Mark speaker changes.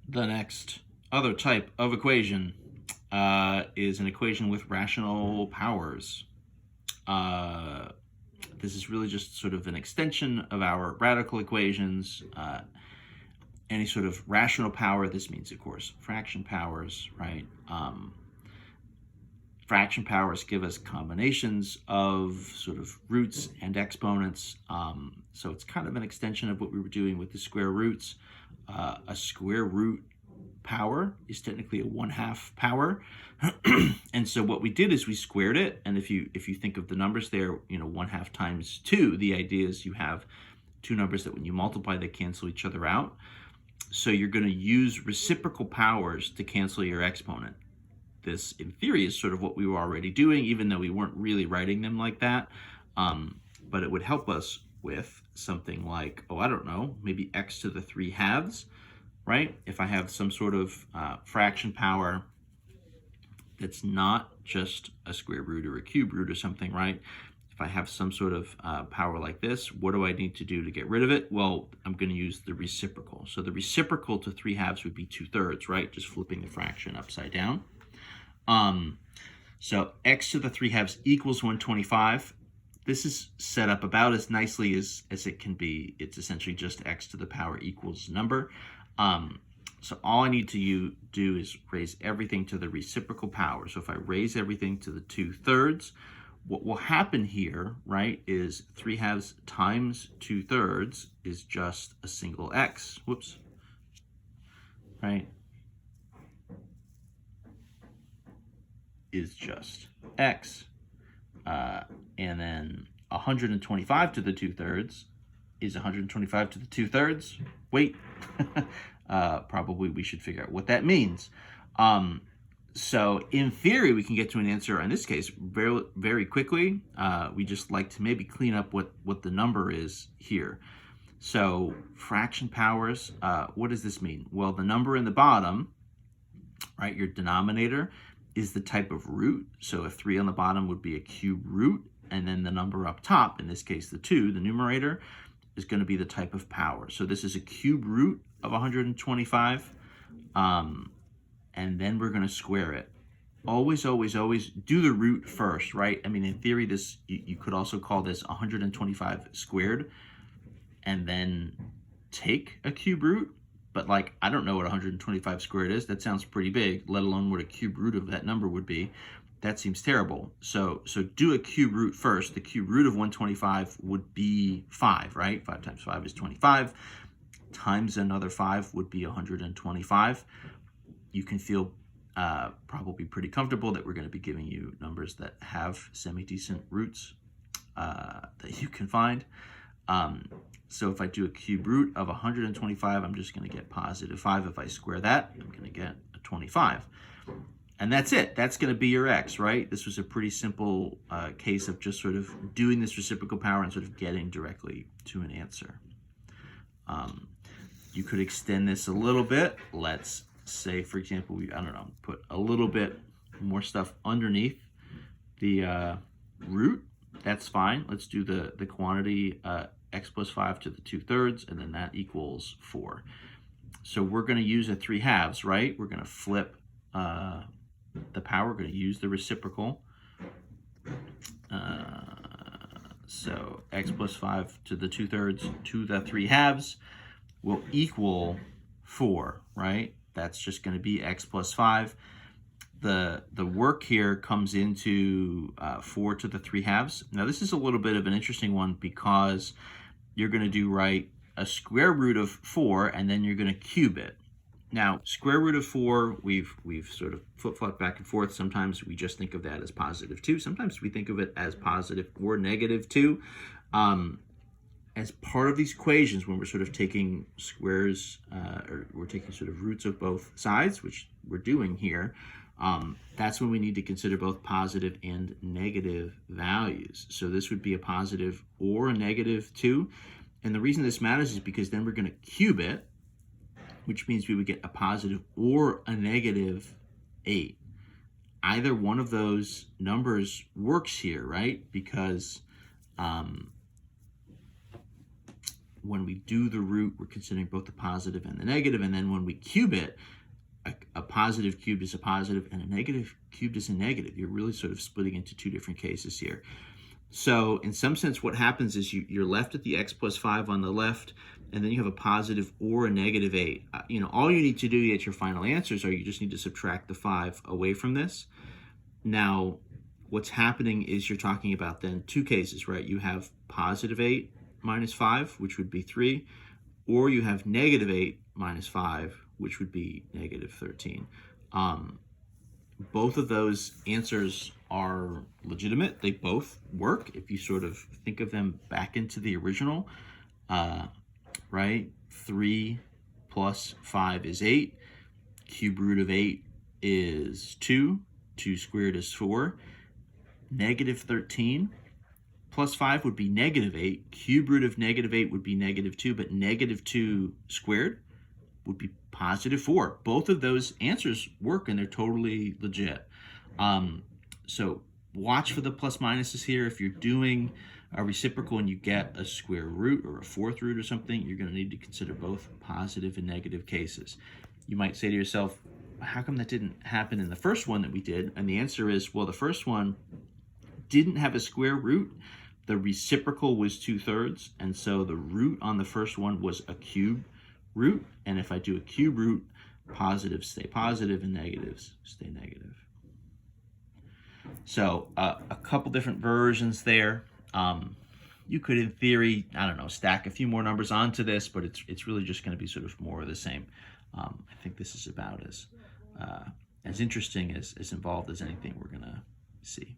Speaker 1: The next other type of equation is an equation with rational powers. This is really just sort of an extension of our radical equations. Any sort of rational power, this means, of course, fraction powers, right? Fraction powers give us combinations of sort of roots and exponents. So it's kind of an extension of what we were doing with the square roots. A square root power is technically a 1/2 power. And so what we did is we squared it. And if you think of the numbers there, 1/2 times 2, the idea is you have two numbers that when you multiply, they cancel each other out. So you're going to use reciprocal powers to cancel your exponent. This, in theory, is sort of what we were already doing, even though we weren't really writing them like that. But it would help us with something like, I don't know, maybe x to the 3/2, right? If I have some sort of fraction power that's not just a square root or a cube root or something, right? If I have some sort of power like this, what do I need to do to get rid of it? Well, I'm going to use the reciprocal. So the reciprocal to 3/2 would be 2/3, right? Just flipping the fraction upside down. So x to the 3/2 equals 125. This is set up about as nicely as it can be. It's essentially just x to the power equals number. So all I need to do is raise everything to the reciprocal power. So if I raise everything to the 2/3, what will happen here, right, is 3/2 times 2/3 is just a single x. Whoops. Right? Is just x. And then 125 to the 2/3 is 125 to the 2/3. Wait. Probably we should figure out what that means. So in theory, we can get to an answer in this case very, very quickly. We just like to maybe clean up what the number is here. So fraction powers, what does this mean? Well, the number in the bottom, right, your denominator, is the type of root. So a 3 on the bottom would be a cube root, and then the number up top, in this case the 2, the numerator, is going to be the type of power. So this is a cube root of 125, and then we're going to square it. Always, always, always do the root first, right? I mean, in theory, this you could also call this 125 squared, and then take a cube root. But I don't know what 125 squared is. That sounds pretty big, let alone what a cube root of that number would be. That seems terrible. So do a cube root first. The cube root of 125 would be 5, right? 5 times 5 is 25. Times another 5 would be 125. You can feel probably pretty comfortable that we're going to be giving you numbers that have semi-decent roots that you can find. So if I do a cube root of 125, I'm just going to get positive 5. If I square that, I'm going to get a 25. And that's it. That's going to be your x, right? This was a pretty simple case of just sort of doing this reciprocal power and sort of getting directly to an answer. You could extend this a little bit. Let's say, for example, put a little bit more stuff underneath the root. That's fine. Let's do the quantity x plus 5 to the 2/3, and then that equals 4. So we're going to use a 3/2, right? We're going to flip the power. We're going to use the reciprocal. So x plus 5 to the 2/3 to the 3/2 will equal 4, right? That's just going to be x plus 5. The work here comes into 4 to the 3/2. Now this is a little bit of an interesting one because you're going to do a square root of 4, and then you're going to cube it. Now, square root of 4, we've sort of flip-flopped back and forth. Sometimes we just think of that as positive 2. Sometimes we think of it as positive or negative 2. As part of these equations, when we're sort of taking squares, or we're taking sort of roots of both sides, which we're doing here, that's when we need to consider both positive and negative values. So this would be a positive or a negative 2. And the reason this matters is because then we're going to cube it, which means we would get a positive or a negative 8. Either one of those numbers works here, right? Because when we do the root, we're considering both the positive and the negative, and then when we cube it, a positive cubed is a positive and a negative cubed is a negative. You're really sort of splitting into two different cases here. So in some sense, what happens is you're left at the x plus 5 on the left, and then you have a positive or a negative 8. All you need to do to get your final answers are you just need to subtract the 5 away from this. Now, what's happening is you're talking about then two cases, right? You have positive 8 minus 5, which would be 3, or you have negative 8 minus 5, which would be negative 13. Both of those answers are legitimate. They both work if you sort of think of them back into the original, right? 3 plus 5 is 8. Cube root of 8 is 2. 2 squared is 4. Negative 13 plus 5 would be negative 8. Cube root of negative 8 would be negative 2, but negative 2 squared would be positive 4. Both of those answers work, and they're totally legit. So watch for the plus minuses here. If you're doing a reciprocal and you get a square root or a fourth root or something, you're going to need to consider both positive and negative cases. You might say to yourself, how come that didn't happen in the first one that we did? And the answer is, well, the first one didn't have a square root. The reciprocal was 2/3, and so the root on the first one was a cube root. And if I do a cube root, positives stay positive and negatives stay negative. So a couple different versions there. You could, in theory, I don't know, stack a few more numbers onto this, but it's really just going to be sort of more of the same. I think this is about as interesting, as involved as anything we're going to see.